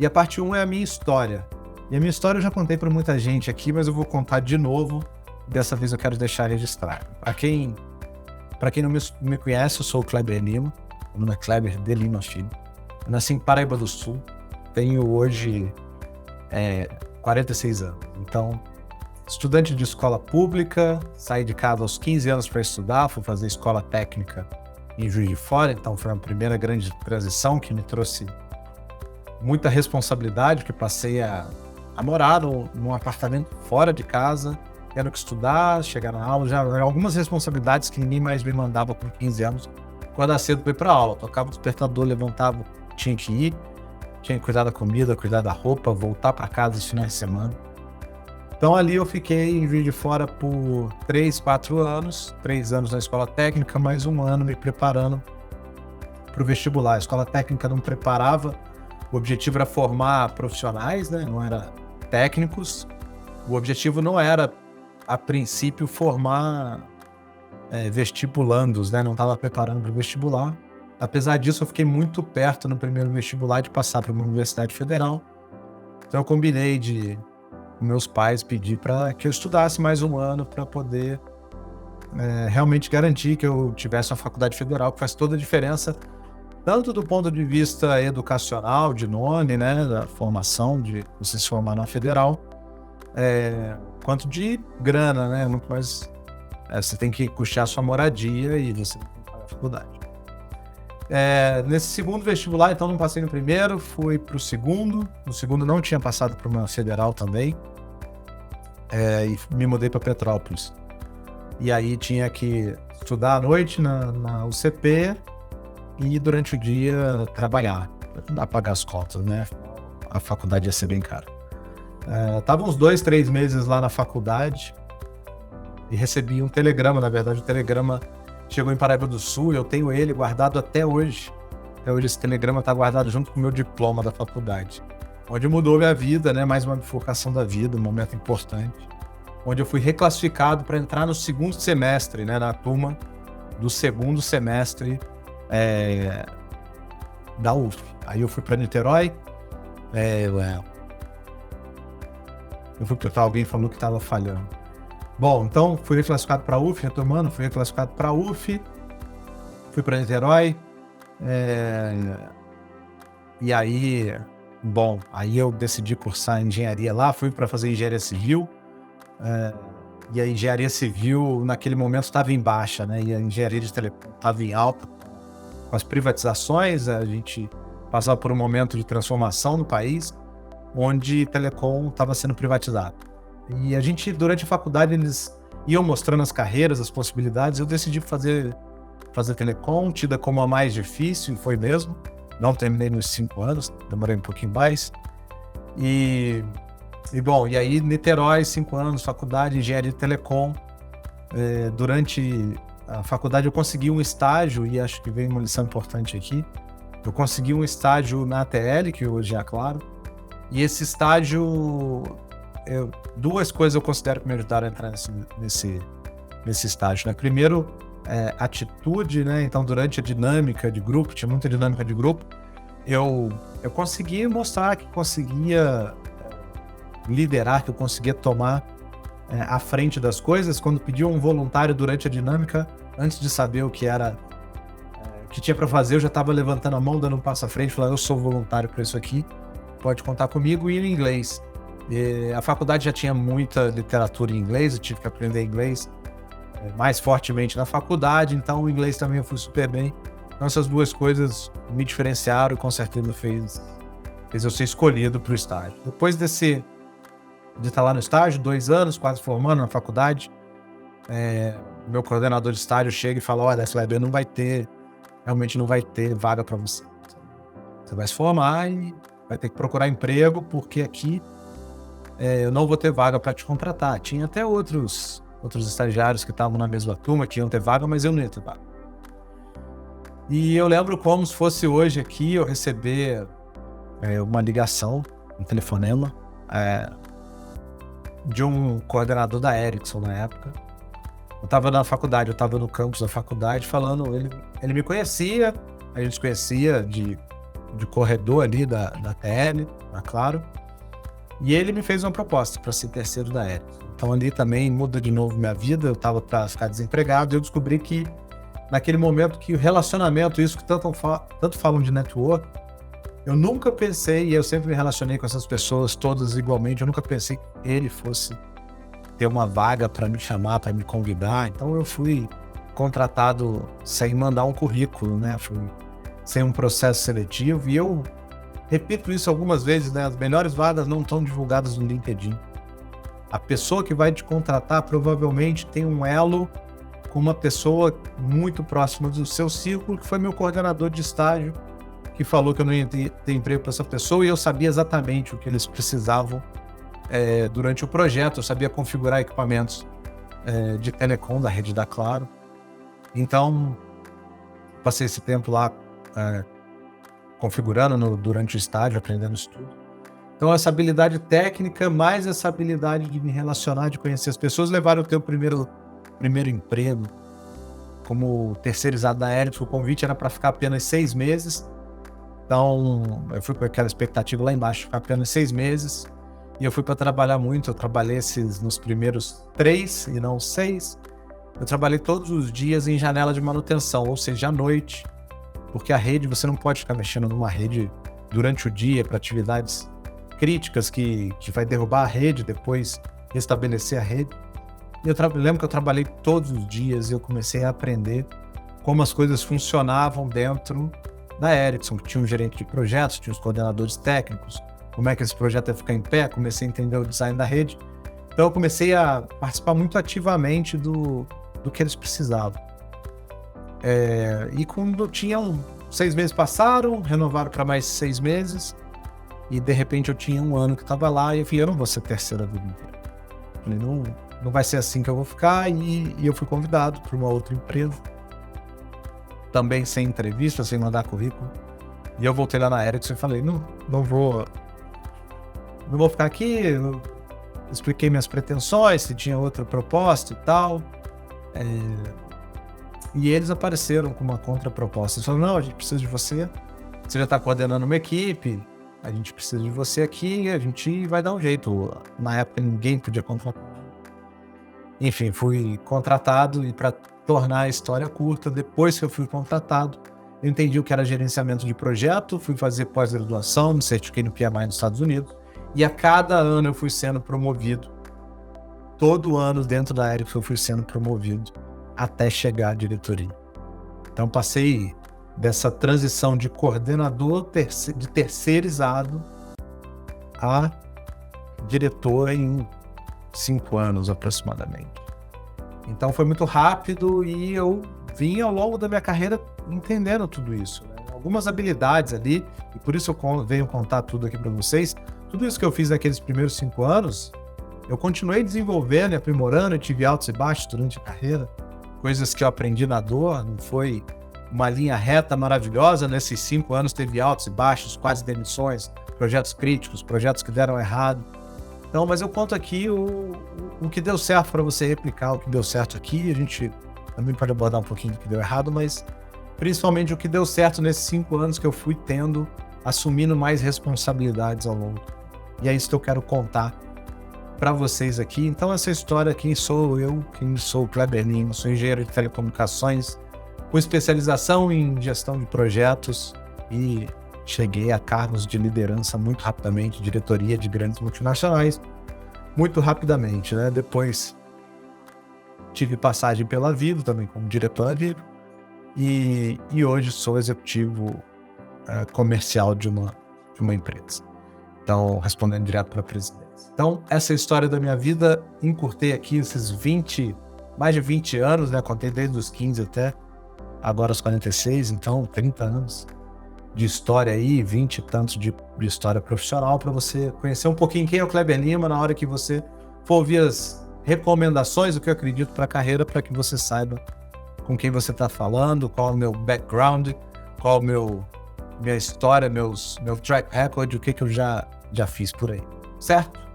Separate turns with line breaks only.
E a parte 1 é a minha história. E a minha história eu já contei para muita gente aqui, mas eu vou contar de novo. Dessa vez eu quero deixar registrado. Para quem não me conhece, eu sou o Kleber Lima. Meu nome é Kleber de Lima Filho. Eu nasci em Paraíba do Sul. Tenho hoje 46 anos. Então, estudante de escola pública, saí de casa aos 15 anos para estudar, fui fazer escola técnica em Juiz de Fora. Então, foi a primeira grande transição que me trouxe muita responsabilidade, porque passei a morar num apartamento fora de casa, tendo que estudar, chegar na aula, já algumas responsabilidades que ninguém mais me mandava com 15 anos, acordar cedo para ir para aula, tocava o despertador, levantava, tinha que ir, tinha que cuidar da comida, cuidar da roupa, voltar para casa nos finais de semana. Então ali eu fiquei em Juiz de Fora por 3 anos, 3 anos na escola técnica, mais 1 ano me preparando para o vestibular. A escola técnica não preparava, o objetivo era formar profissionais, né? Não era técnicos. O objetivo não era, a princípio, formar vestibulandos, né? Não estava preparando para o vestibular. Apesar disso, eu fiquei muito perto no primeiro vestibular de passar para uma universidade federal. Então eu combinei de meus pais pedir para que eu estudasse mais 1 ano para poder realmente garantir que eu tivesse uma faculdade federal, que faz toda a diferença, tanto do ponto de vista educacional, de nome, né, da formação, de você se formar na federal, quanto de grana, né, muito mais, você tem que custear sua moradia e você tem que pagar a faculdade. Nesse segundo vestibular, então, não passei no primeiro, fui pro segundo. No segundo não tinha passado para uma federal também, e me mudei para Petrópolis. E aí tinha que estudar à noite na UCP e durante o dia trabalhar, para pagar as contas, né? A faculdade ia ser bem cara. Tava uns 2, 3 meses lá na faculdade e recebi um telegrama. Na verdade, o telegrama chegou em Paraíba do Sul e eu tenho ele guardado até hoje. Até hoje esse telegrama está guardado junto com o meu diploma da faculdade, onde mudou minha vida, né? Mais uma bifurcação da vida, um momento importante, onde eu fui reclassificado para entrar no segundo semestre, né? Na turma do segundo semestre da UF. Aí eu fui para Niterói. Eu fui para alguém falou que estava falhando. Bom, então fui reclassificado para a UF, retomando, fui reclassificado para a UF, fui para Niterói, e aí, aí eu decidi cursar engenharia lá, fui para fazer engenharia civil, e a engenharia civil naquele momento estava em baixa, né? E a engenharia de telecom estava em alta. Com as privatizações, a gente passava por um momento de transformação no país, onde telecom estava sendo privatizado. E a gente, durante a faculdade, eles iam mostrando as carreiras, as possibilidades. Eu decidi fazer telecom, tida como a mais difícil, e foi mesmo. Não terminei nos 5 anos, demorei um pouquinho mais. E aí Niterói, 5 anos, faculdade, engenharia de telecom. Durante a faculdade eu consegui um estágio, e acho que veio uma lição importante aqui. Eu consegui um estágio na ATL, que hoje é a Claro, e esse estágio, 2 coisas eu considero que me ajudaram a entrar nesse estágio, né? Primeiro, atitude, né? Então, durante a dinâmica de grupo, tinha muita dinâmica de grupo, eu consegui mostrar que conseguia liderar, que eu conseguia tomar à frente das coisas. Quando pediu um voluntário durante a dinâmica, antes de saber o que era, o que tinha para fazer, eu já estava levantando a mão, dando um passo à frente, falando: eu sou voluntário para isso aqui, pode contar comigo. E em inglês, a faculdade já tinha muita literatura em inglês, eu tive que aprender inglês mais fortemente na faculdade, então o inglês também eu fui super bem. Então essas 2 coisas me diferenciaram e com certeza fez eu ser escolhido para o estágio. Depois de estar lá no estágio, 2 anos, quase formando na faculdade, meu coordenador de estágio chega e fala: olha, Kleber, realmente não vai ter vaga para você. Você vai se formar e vai ter que procurar emprego, porque aqui eu não vou ter vaga para te contratar. Tinha até outros estagiários que estavam na mesma turma que iam ter vaga, mas eu não ia ter vaga. E eu lembro como se fosse hoje aqui eu receber uma ligação, um telefonema, de um coordenador da Ericsson na época. Eu estava na faculdade, eu estava no campus da faculdade falando, ele me conhecia, a gente se conhecia de de corredor ali da TL, da Claro, e ele me fez uma proposta para ser terceiro da Ericsson. Então ali também muda de novo minha vida, eu estava para ficar desempregado, e eu descobri que naquele momento que o relacionamento, isso que tanto falam de network, eu nunca pensei, e eu sempre me relacionei com essas pessoas todas igualmente, eu nunca pensei que ele fosse ter uma vaga para me chamar, para me convidar. Então eu fui contratado sem mandar um currículo, né? Fui sem um processo seletivo, e eu repito isso algumas vezes, né? As melhores vagas não estão divulgadas no LinkedIn. A pessoa que vai te contratar provavelmente tem um elo com uma pessoa muito próxima do seu círculo, que foi meu coordenador de estágio, que falou que eu não ia ter emprego para essa pessoa, e eu sabia exatamente o que eles precisavam durante o projeto. Eu sabia configurar equipamentos de telecom da rede da Claro. Então, passei esse tempo lá configurando durante o estágio, aprendendo isso tudo. Então, essa habilidade técnica, mais essa habilidade de me relacionar, de conhecer as pessoas, levaram a ter o primeiro emprego como terceirizado da Ericsson. O convite era para ficar apenas 6 meses. Então, eu fui com aquela expectativa lá embaixo, ficar apenas 6 meses. E eu fui para trabalhar muito. Eu trabalhei nos primeiros 3 e não 6. Eu trabalhei todos os dias em janela de manutenção, ou seja, à noite. Porque a rede, você não pode ficar mexendo numa rede durante o dia para atividades críticas que vai derrubar a rede, depois restabelecer a rede. E eu lembro que eu trabalhei todos os dias e eu comecei a aprender como as coisas funcionavam dentro da Ericsson. Tinha um gerente de projetos, tinha os coordenadores técnicos, como é que esse projeto ia ficar em pé, comecei a entender o design da rede. Então eu comecei a participar muito ativamente do que eles precisavam. E quando 6 meses passaram, renovaram para mais 6 meses, e de repente eu tinha 1 ano que estava lá, e eu falei, eu não vou ser terceiro a vida inteira. Falei, não vai ser assim que eu vou ficar, e eu fui convidado para uma outra empresa, também sem entrevista, sem mandar currículo, e eu voltei lá na Ericsson e falei, não vou ficar aqui. Eu expliquei minhas pretensões, se tinha outra proposta e tal, e eles apareceram com uma contraproposta. Eles falaram, não, a gente precisa de você já está coordenando uma equipe, a gente precisa de você aqui, a gente vai dar um jeito. Na época ninguém podia contratar. Enfim, fui contratado, e para tornar a história curta, depois que eu fui contratado, eu entendi o que era gerenciamento de projeto, fui fazer pós-graduação, me certifiquei no PMI nos Estados Unidos, e a cada ano eu fui sendo promovido. Todo ano dentro da Ericsson eu fui sendo promovido até chegar à diretoria. Então passei dessa transição de coordenador de terceirizado a diretor em 5 anos aproximadamente. Então foi muito rápido, e eu vim ao longo da minha carreira entendendo tudo isso, né? Algumas habilidades ali, e por isso eu venho contar tudo aqui para vocês. Tudo isso que eu fiz naqueles primeiros 5 anos, eu continuei desenvolvendo e aprimorando, eu tive altos e baixos durante a carreira, coisas que eu aprendi na dor. Não foi uma linha reta maravilhosa. Nesses 5 anos teve altos e baixos, quase demissões, projetos críticos, projetos que deram errado. Então, mas eu conto aqui o que deu certo para você replicar o que deu certo aqui. A gente também pode abordar um pouquinho do que deu errado, mas principalmente o que deu certo nesses 5 anos que eu fui assumindo mais responsabilidades ao longo. E é isso que eu quero contar para vocês aqui. Então, essa história, quem sou eu, quem sou o Kleber Lima, sou engenheiro de telecomunicações, com especialização em gestão de projetos, e cheguei a cargos de liderança muito rapidamente, diretoria de grandes multinacionais, muito rapidamente, né? Depois tive passagem pela Vivo, também como diretor da Vivo, e hoje sou executivo comercial de uma empresa. Então, respondendo direto para a presidência. Então, essa é a história da minha vida. Encurtei aqui esses mais de 20 anos, né? Contei desde os 15 até agora os 46, então 30 anos de história aí, 20 e tantos de história profissional, para você conhecer um pouquinho quem é o Kleber Lima na hora que você for ouvir as recomendações, o que eu acredito para a carreira, para que você saiba com quem você está falando, qual é o meu background, qual minha história, meu track record, o que eu já fiz por aí, certo?